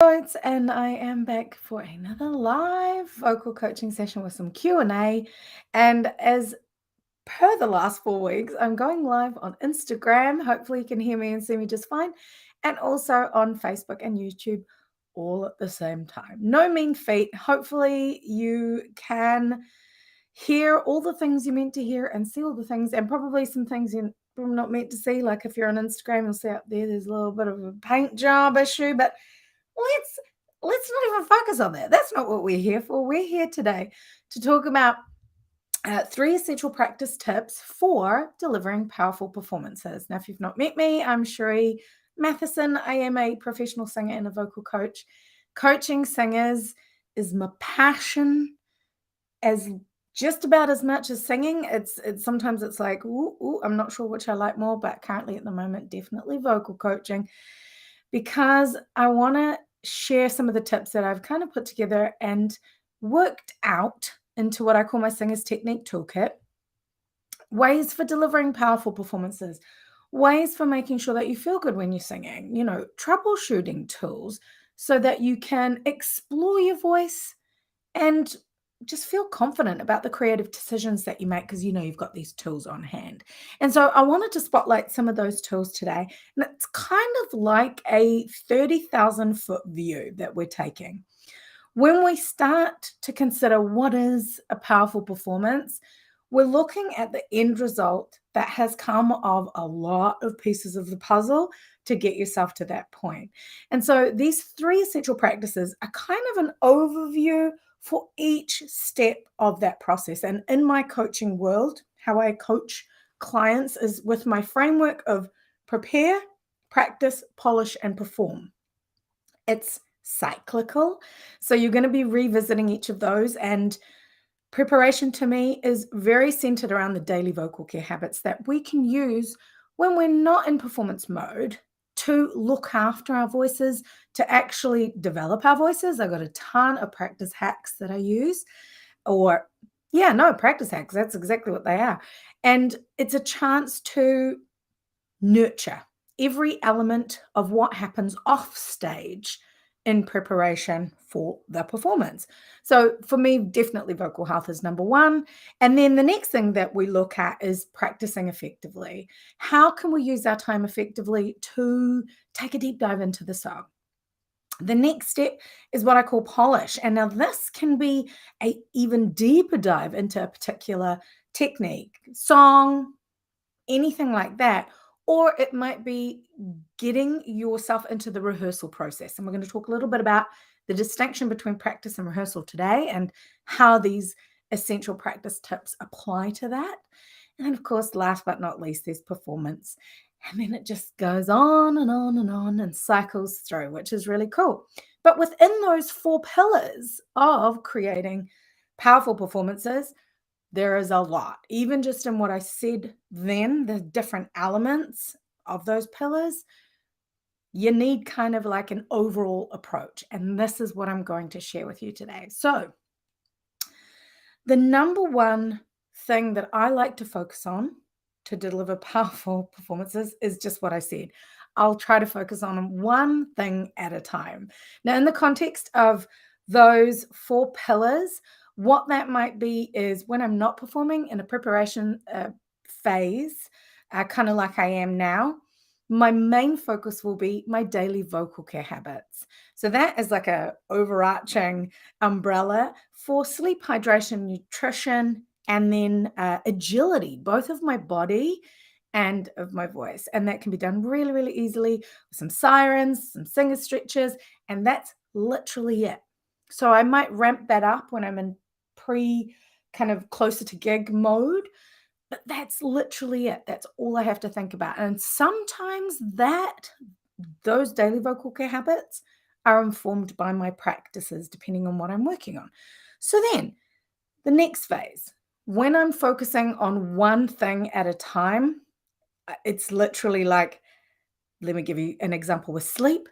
And I am back for another live vocal coaching session with some Q&A. And as per the last 4 weeks, I'm going live on Instagram. Hopefully you can hear me and see me just fine. And also on Facebook and YouTube all at the same time. No mean feat. Hopefully you can hear all the things you're meant to hear and see all the things, and probably some things you're not meant to see. Like if you're on Instagram, you'll see up there's a little bit of a paint job issue, but let's not even focus on that. That's not what we're here for. We're here today to talk about 3 essential practice tips for delivering powerful performances. Now, if you've not met me, I'm Sheree Matheson. I am a professional singer and a vocal coach. Coaching singers is my passion, as just about as much as singing. It's sometimes it's like, I'm not sure which I like more, but currently at the moment, definitely vocal coaching, because I want to share some of the tips that I've kind of put together and worked out into what I call my Singers Technique Toolkit. Ways for delivering powerful performances, ways for making sure that you feel good when you're singing, troubleshooting tools so that you can explore your voice and just feel confident about the creative decisions that you make, because you've got these tools on hand. And so I wanted to spotlight some of those tools today. And it's kind of like a 30,000-foot view that we're taking. When we start to consider what is a powerful performance, we're looking at the end result that has come of a lot of pieces of the puzzle to get yourself to that point. And so these 3 essential practices are kind of an overview for each step of that process. And in my coaching world, how I coach clients is with my framework of prepare, practice, polish, and perform. It's cyclical. So you're going to be revisiting each of those. And preparation to me is very centered around the daily vocal care habits that we can use when we're not in performance mode to look after our voices, to actually develop our voices. I've got a ton of practice hacks that I use, practice hacks. That's exactly what they are. And it's a chance to nurture every element of what happens off stage in preparation for the performance. So for me, definitely vocal health is number 1. And then the next thing that we look at is practicing effectively. How can we use our time effectively to take a deep dive into the song? The next step is what I call polish. And now this can be an even deeper dive into a particular technique, song, anything like that. Or it might be getting yourself into the rehearsal process. And we're going to talk a little bit about the distinction between practice and rehearsal today and how these essential practice tips apply to that. And then, of course, last but not least, there's performance. And then it just goes on and on and on and cycles through, which is really cool. But within those 4 pillars of creating powerful performances, there is a lot. Even just in what I said then, the different elements of those pillars, you need kind of like an overall approach. And this is what I'm going to share with you today. So the number 1 thing that I like to focus on to deliver powerful performances is just what I said. I'll try to focus on one thing at a time. Now, in the context of those 4 pillars, what that might be is when I'm not performing in a preparation phase, kind of like I am now, my main focus will be my daily vocal care habits. So that is like a overarching umbrella for sleep, hydration, nutrition, and then agility, both of my body and of my voice. And that can be done really, really easily with some sirens, some singer stretches, and that's literally it. So I might ramp that up when I'm in kind of closer to gig mode, but that's literally it. That's all I have to think about. And sometimes those daily vocal care habits are informed by my practices, depending on what I'm working on. So then the next phase, when I'm focusing on one thing at a time, it's literally like, let me give you an example with sleep.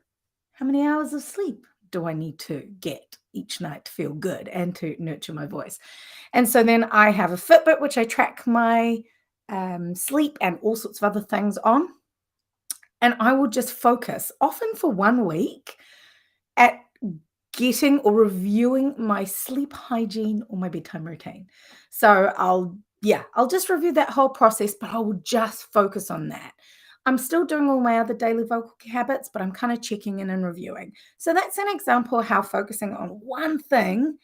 How many hours of sleep do I need to get each night to feel good and to nurture my voice? And so then I have a Fitbit, which I track my sleep and all sorts of other things on. And I will just focus, often for 1 week, at getting or reviewing my sleep hygiene or my bedtime routine. So I'll just review that whole process, but I will just focus on that. I'm still doing all my other daily vocal habits, but I'm kind of checking in and reviewing. So that's an example of how focusing on one thing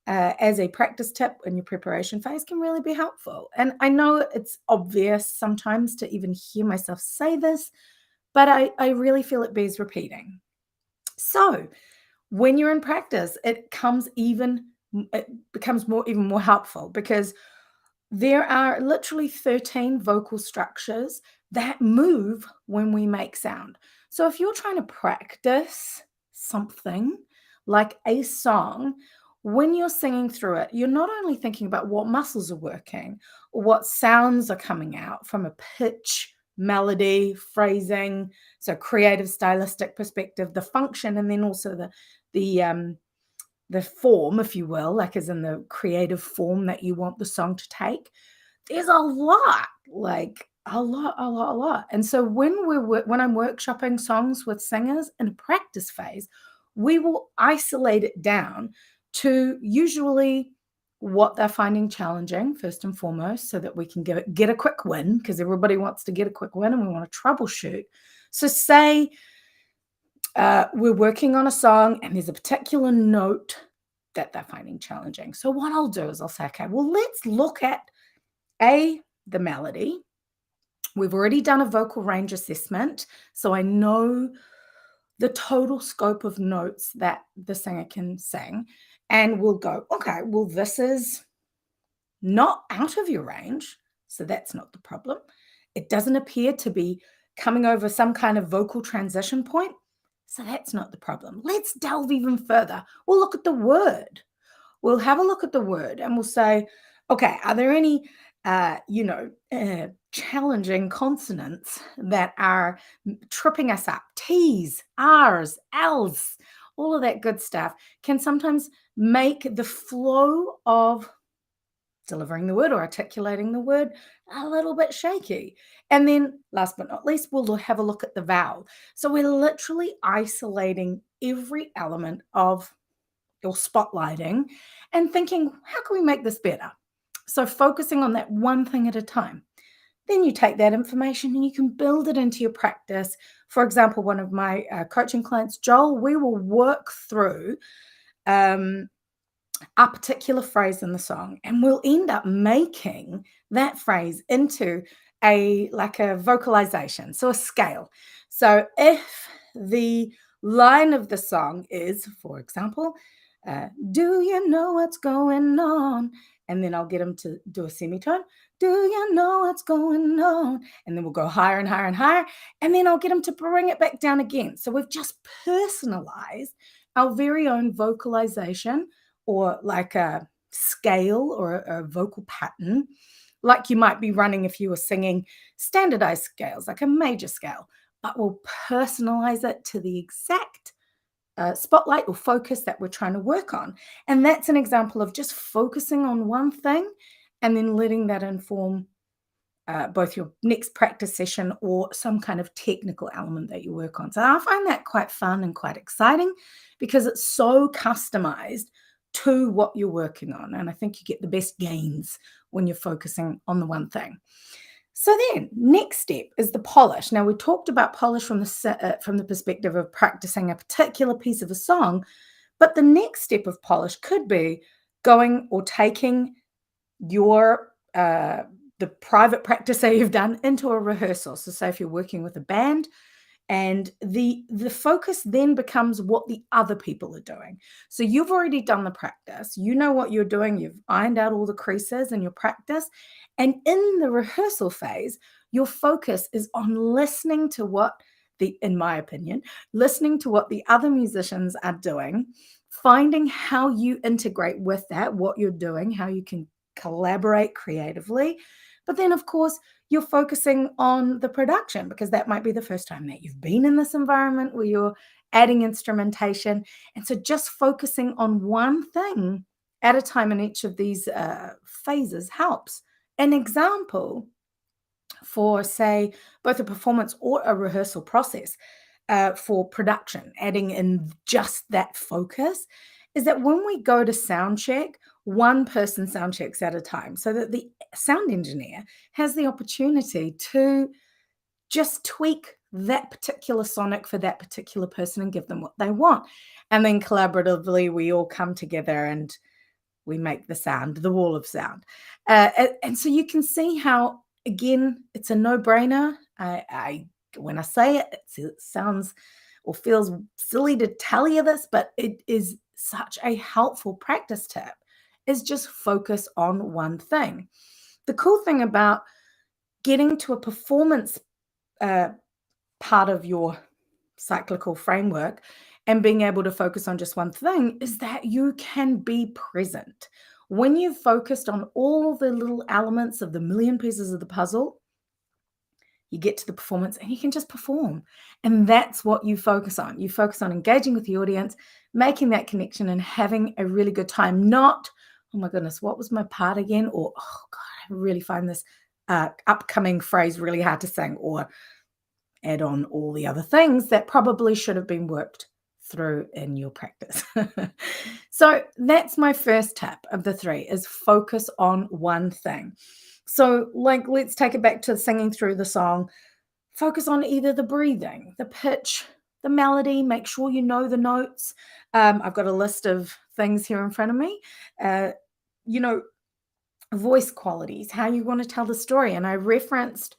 as a practice tip in your preparation phase can really be helpful. And I know it's obvious sometimes to even hear myself say this, but I really feel it bears repeating. So when you're in practice, it becomes even more helpful because there are literally 13 vocal structures that move when we make sound. So if you're trying to practice something like a song, when you're singing through it, you're not only thinking about what muscles are working or what sounds are coming out from a pitch, melody, phrasing, so creative stylistic perspective, the function, and then also the form, if you will, like as in the creative form that you want the song to take. There's a lot, like a lot. And so when I'm workshopping songs with singers in a practice phase, we will isolate it down to usually what they're finding challenging first and foremost, so that we can get a quick win, because everybody wants to get a quick win and we want to troubleshoot. So say we're working on a song and there's a particular note that they're finding challenging. So what I'll do is I'll say, okay, well, let's look at the melody. We've already done a vocal range assessment, so I know the total scope of notes that the singer can sing. And we'll go, okay, well, this is not out of your range, so that's not the problem. It doesn't appear to be coming over some kind of vocal transition point, so that's not the problem. Let's delve even further. We'll look at the word. We'll have a look at the word and we'll say, okay, are there any, challenging consonants that are tripping us up? T's, R's, L's, all of that good stuff can sometimes make the flow of delivering the word or articulating the word a little bit shaky. And then last but not least, we'll have a look at the vowel. So we're literally isolating every element of or spotlighting and thinking, how can we make this better? So focusing on that one thing at a time. Then you take that information and you can build it into your practice. For example, one of my coaching clients, Joel, we will work through a particular phrase in the song, and we'll end up making that phrase into a vocalization, so a scale. So if the line of the song is, for example, do you know what's going on? And then I'll get them to do a semitone. Do you know what's going on? And then we'll go higher and higher and higher. And then I'll get them to bring it back down again. So we've just personalized our very own vocalization, or like a scale or a vocal pattern, like you might be running if you were singing standardized scales, like a major scale, but we'll personalize it to the exact spotlight or focus that we're trying to work on. And that's an example of just focusing on one thing and then letting that inform both your next practice session or some kind of technical element that you work on. So I find that quite fun and quite exciting because it's so customized to what you're working on. And I think you get the best gains when you're focusing on the one thing. So then, next step is the polish. Now, we talked about polish from the perspective of practicing a particular piece of a song, but the next step of polish could be going or taking your the private practice that you've done into a rehearsal. So, say if you're working with a band, and the focus then becomes what the other people are doing. So you've already done the practice, you know what you're doing, you've ironed out all the creases in your practice, and in the rehearsal phase your focus is on listening to in my opinion, listening to what the other musicians are doing, finding how you integrate with that, what you're doing, how you can collaborate creatively. But then of course you're focusing on the production, because that might be the first time that you've been in this environment where you're adding instrumentation. And so just focusing on one thing at a time in each of these phases helps. An example for, say, both a performance or a rehearsal process. for production, adding in just that focus, is that when we go to sound check, one person sound checks at a time so that the sound engineer has the opportunity to just tweak that particular sonic for that particular person and give them what they want. And then collaboratively, we all come together and we make the sound, the wall of sound. And so you can see how, again, it's a no-brainer. When I say it, it sounds or feels silly to tell you this, but it is such a helpful practice tip, is just focus on one thing. The cool thing about getting to a performance uh, part of your cyclical framework and being able to focus on just one thing is that you can be present. When you've focused on all the little elements of the million pieces of the puzzle, you get to the performance and you can just perform. And that's what you focus on. You focus on engaging with the audience, making that connection and having a really good time. Not, oh my goodness, what was my part again? Or, oh God, I really find this upcoming phrase really hard to sing, or add on all the other things that probably should have been worked through in your practice. So that's my first tip of the 3, is focus on one thing. So let's take it back to singing through the song. Focus on either the breathing, the pitch, the melody. Make sure you know the notes. I've got a list of things here in front of me. You know, voice qualities, how you want to tell the story. And I referenced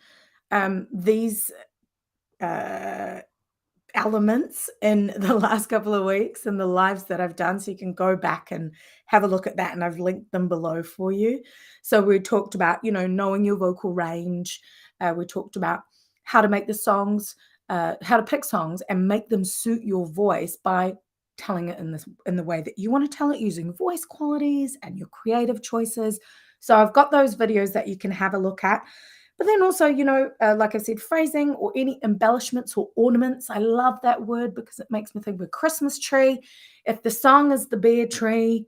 these elements in the last couple of weeks and the lives that I've done. So you can go back and have a look at that. And I've linked them below for you. So we talked about, knowing your vocal range. We talked about how to make the songs, how to pick songs and make them suit your voice by telling it in the way that you want to tell it, using voice qualities and your creative choices. So I've got those videos that you can have a look at. But then also, like I said, phrasing or any embellishments or ornaments. I love that word because it makes me think of a Christmas tree. If the song is the bare tree,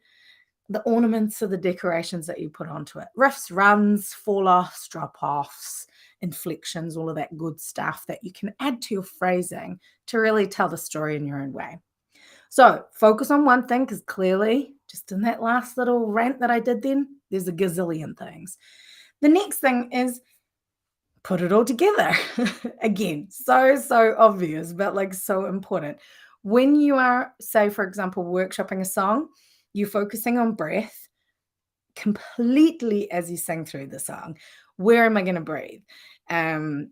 the ornaments are the decorations that you put onto it. Riffs, runs, fall-offs, drop-offs, inflections, all of that good stuff that you can add to your phrasing to really tell the story in your own way. So focus on one thing, because clearly, just in that last little rant that I did then, there's a gazillion things. The next thing is put it all together. Again, so obvious, but so important. When you are, say, for example, workshopping a song, you're focusing on breath completely as you sing through the song. Where am I going to breathe? How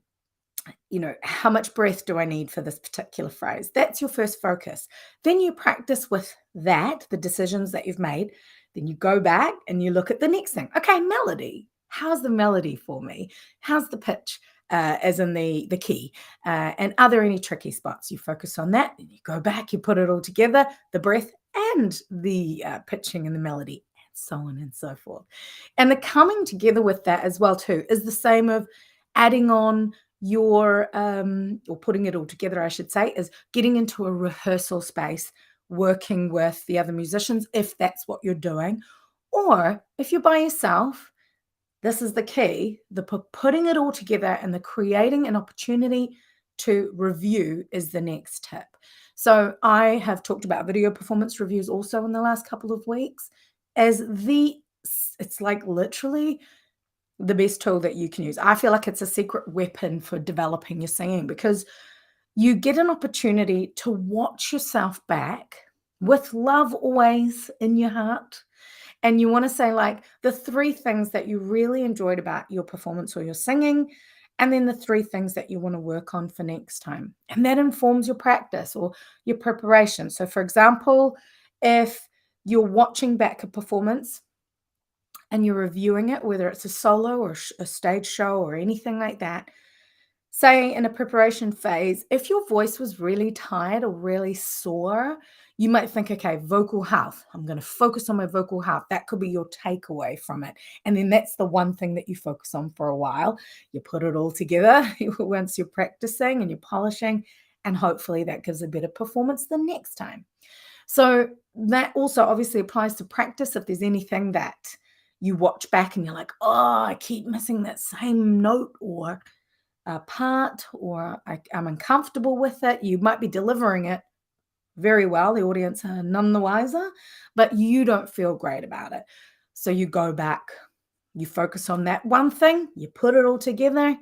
much breath do I need for this particular phrase? That's your first focus. Then you practice with that, the decisions that you've made. Then you go back and you look at the next thing. Okay, melody. How's the melody for me? How's the pitch, as in the key? And are there any tricky spots? You focus on that. Then you go back, you put it all together, the breath and the pitching and the melody, and so on and so forth. And the coming together with that as well too is the same of adding on your or putting it all together, I should say, is getting into a rehearsal space, working with the other musicians if that's what you're doing. Or if you're by yourself, this is the key. The putting it all together and the creating an opportunity to review is the next tip. So I have talked about video performance reviews also in the last couple of weeks as it's like literally the best tool that you can use. I feel like it's a secret weapon for developing your singing, because you get an opportunity to watch yourself back with love always in your heart. And you want to say the 3 things that you really enjoyed about your performance or your singing, and then the 3 things that you want to work on for next time. And that informs your practice or your preparation. So for example, if you're watching back a performance and you're reviewing it, whether it's a solo or a stage show or anything like that, say in a preparation phase, if your voice was really tired or really sore, you might think, okay, vocal health. I'm going to focus on my vocal health. That could be your takeaway from it. And then that's the one thing that you focus on for a while. You put it all together once you're practicing and you're polishing, and hopefully that gives a better performance the next time. So that also obviously applies to practice. If there's anything that you watch back and you're like, oh, I keep missing that same note, or part, or I'm uncomfortable with it. You might be delivering it very well. The audience are none the wiser, but you don't feel great about it. So you go back, you focus on that one thing, you put it all together,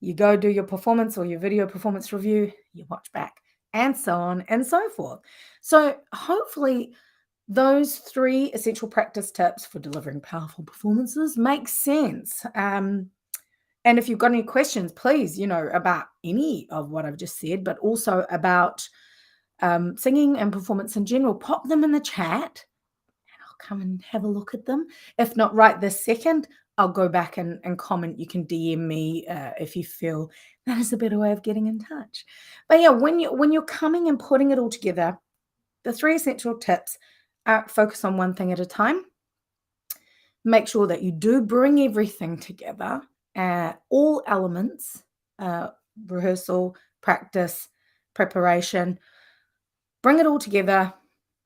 you go do your performance or your video performance review, you watch back, and so on and so forth. So hopefully those 3 essential practice tips for delivering powerful performances make sense. And if you've got any questions, please, about any of what I've just said, but also about singing and performance in general, pop them in the chat and I'll come and have a look at them. If not right this second, I'll go back and comment. You can DM me if you feel that is a better way of getting in touch. But yeah, when you're coming and putting it all together, the 3 essential tips are: focus on one thing at a time. Make sure that you do bring everything together, all elements, rehearsal, practice, preparation. Bring it all together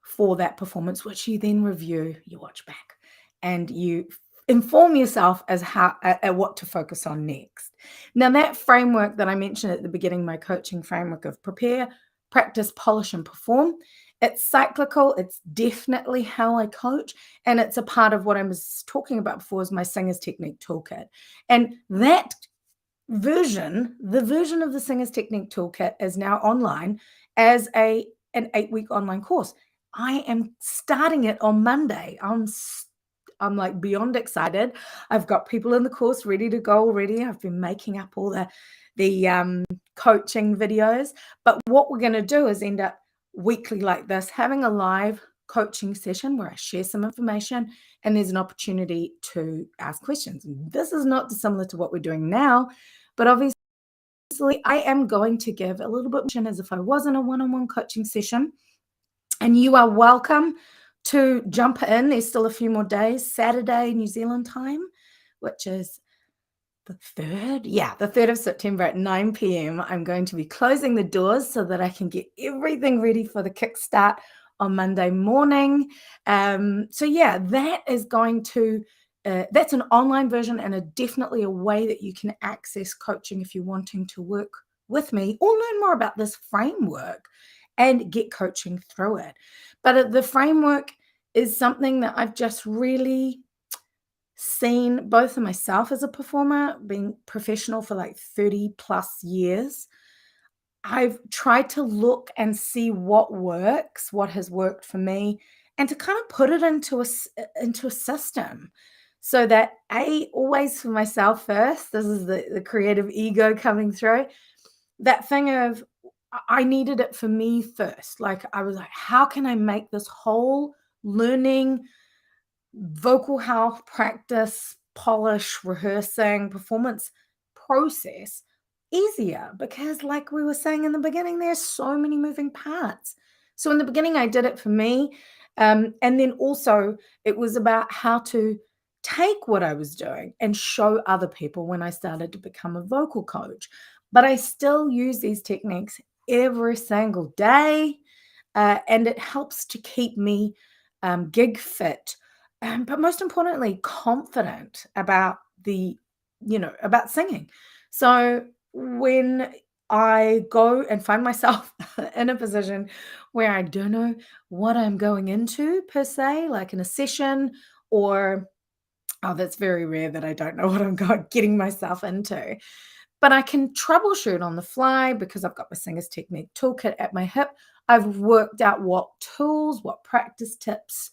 for that performance, which you then review, you watch back, and you inform yourself as at what to focus on next. Now, that framework that I mentioned at the beginning, my coaching framework of prepare, practice, polish, and perform, it's cyclical. It's definitely how I coach, and it's a part of what I was talking about before, is my Singers Technique Toolkit. And that version, the version of the Singers Technique Toolkit, is now online as an 8-week online course. I am starting it on Monday. I'm like beyond excited. I've got people in the course ready to go already. I've been making up all the coaching videos. But what we're going to do is end up weekly like this, having a live coaching session where I share some information and there's an opportunity to ask questions. And this is not dissimilar to what we're doing now, but obviously I am going to give a little bit more as if I was in a one-on-one coaching session. And you are welcome to jump in. There's still a few more days. Saturday, New Zealand time, which is the 3rd. Yeah, the 3rd of September at 9 p.m. I'm going to be closing the doors so that I can get everything ready for the kickstart on Monday morning. So yeah, that is going to, that's an online version and definitely a way that you can access coaching if you're wanting to work with me or learn more about this framework and get coaching through it. But the framework is something that I've just really seen both of myself as a performer, being professional for like 30 plus years. I've tried to look and see what works, what has worked for me, and to kind of put it into a system so that always for myself first. This is the creative ego coming through. That thing of I needed it for me first. Like I was like, how can I make this whole learning, vocal health, practice, polish, rehearsing, performance process easier? Because like we were saying in the beginning, there's so many moving parts. So in the beginning, I did it for me. And then also it was about how to take what I was doing and show other people when I started to become a vocal coach. But I still use these techniques every single day. And it helps to keep me gig fit, but most importantly, confident about about singing. So when I go and find myself in a position where I don't know what I'm going into per se, like in a session, or that's very rare that I don't know what I'm getting myself into. But I can troubleshoot on the fly because I've got my Singers Technique Toolkit at my hip. I've worked out what tools, what practice tips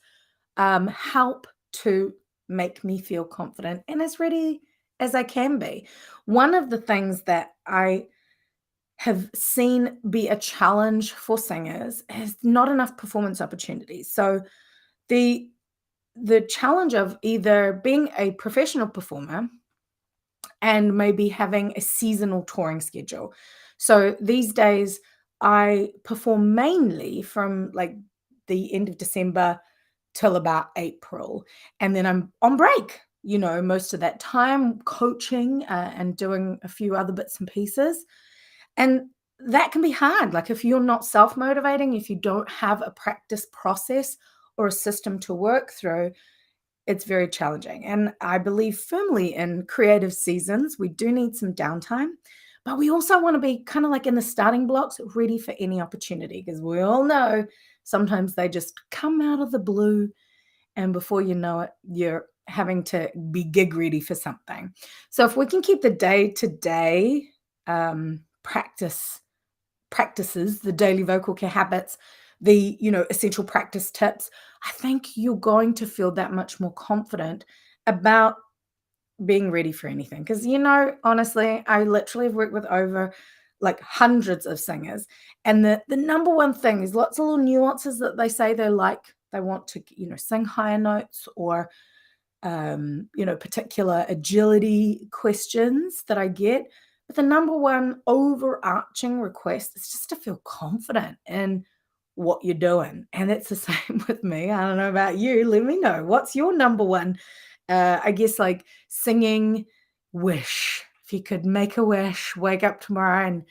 help to make me feel confident and as ready as I can be. One of the things that I have seen be a challenge for singers is not enough performance opportunities. So the challenge of either being a professional performer and maybe having a seasonal touring schedule. So these days I perform mainly from like the end of December till about April. And then I'm on break, most of that time coaching and doing a few other bits and pieces. And that can be hard. Like if you're not self-motivating, if you don't have a practice process or a system to work through, it's very challenging. And I believe firmly in creative seasons. We do need some downtime, but we also want to be kind of like in the starting blocks, ready for any opportunity, because we all know sometimes they just come out of the blue, and before you know it, you're having to be gig ready for something. So if we can keep the day-to-day practices, the daily vocal care habits, the essential practice tips, I think you're going to feel that much more confident about being ready for anything. Because honestly, I literally have worked with over like hundreds of singers, and the number one thing is lots of little nuances that they say they want to sing higher notes, or particular agility questions that I get. But the number one overarching request is just to feel confident in what you're doing. And it's the same with me. I don't know about you. Let me know. What's your number one, I guess, like singing wish? If you could make a wish, wake up tomorrow and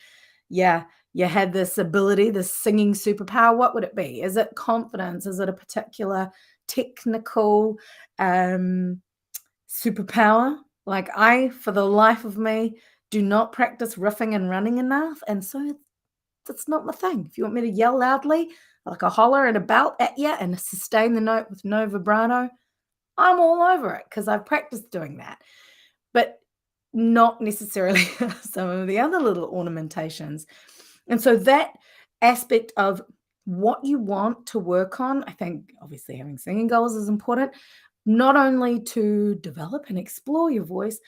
yeah, you had this ability, this singing superpower, what would it be? Is it confidence? Is it a particular technical superpower? Like for the life of me, do not practice riffing and running enough. And so that's not my thing. If you want me to yell loudly, like a holler and a belt at you and sustain the note with no vibrato, I'm all over it because I've practiced doing that. But not necessarily some of the other little ornamentations. And so that aspect of what you want to work on, I think obviously having singing goals is important, not only to develop and explore your voice,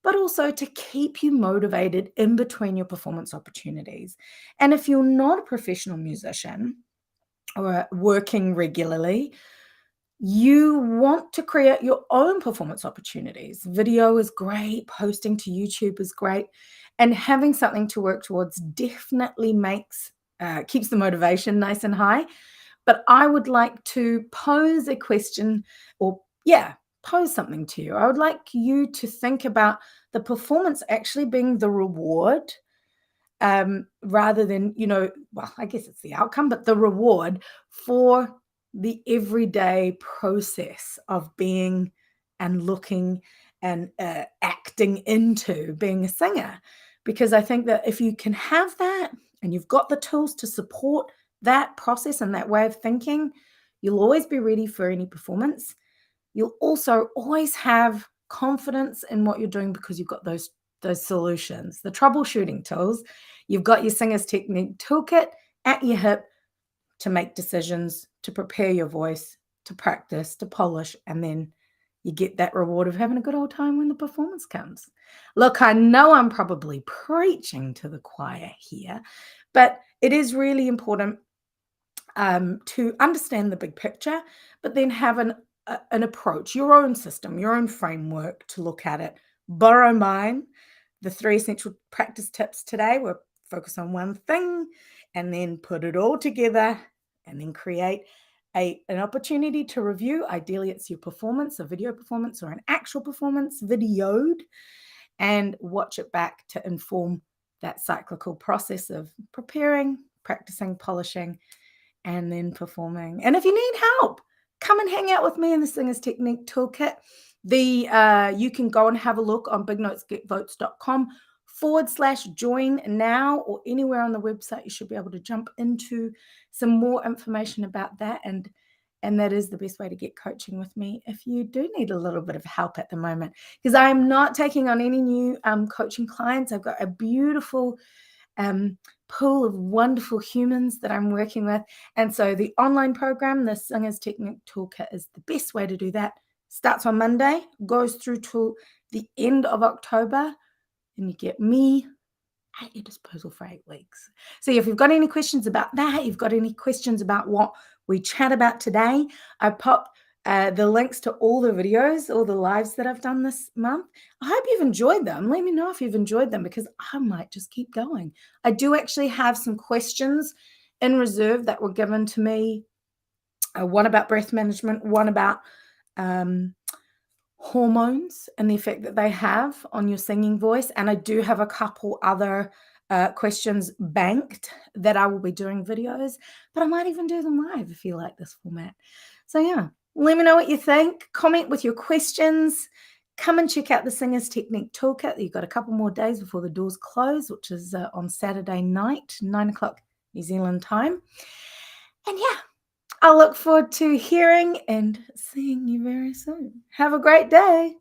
but also to keep you motivated in between your performance opportunities. And if you're not a professional musician or working regularly, you want to create your own performance opportunities. Video is great, posting to YouTube is great, and having something to work towards definitely keeps the motivation nice and high. But I would like to pose a question, or pose something to you. I would like you to think about the performance actually being the reward, rather than, well, I guess it's the outcome, but the reward for the everyday process of being and looking and acting into being a singer. Because I think that if you can have that and you've got the tools to support that process and that way of thinking, you'll always be ready for any performance. You'll also always have confidence in what you're doing because you've got those solutions, the troubleshooting tools. You've got your Singers Technique Toolkit at your hip to make decisions, to prepare your voice, to practice, to polish, and then you get that reward of having a good old time when the performance comes. Look, I know I'm probably preaching to the choir here, but it is really important to understand the big picture, but then have an approach, your own system, your own framework to look at it. Borrow mine. The 3 essential practice tips today were focus on one thing and then put it all together and then create an opportunity to review. Ideally, it's your performance, a video performance or an actual performance videoed, and watch it back to inform that cyclical process of preparing, practicing, polishing, and then performing. And if you need help, come and hang out with me in the Singers Technique Toolkit. You can go and have a look on bignotesgetvotes.com/join now, or anywhere on the website. You should be able to jump into some more information about that. And that is the best way to get coaching with me if you do need a little bit of help at the moment, because I'm not taking on any new coaching clients. I've got a beautiful pool of wonderful humans that I'm working with. And so the online program, the Singers Technique Toolkit, is the best way to do that. Starts on Monday, goes through till the end of October, and you get me at your disposal for 8 weeks. So if you've got any questions about that, you've got any questions about what we chat about today, I popped the links to all the videos, all the lives that I've done this month. I hope you've enjoyed them. Let me know if you've enjoyed them, because I might just keep going. I do actually have some questions in reserve that were given to me. One about breath management, one about hormones and the effect that they have on your singing voice. And I do have a couple other questions banked that I will be doing videos, but I might even do them live if you like this format. So yeah, let me know what you think. Comment with your questions. Come and check out the Singers Technique Toolkit. You've got a couple more days before the doors close, which is on Saturday night, 9 o'clock New Zealand time. And yeah, I look forward to hearing and seeing you very soon. Have a great day.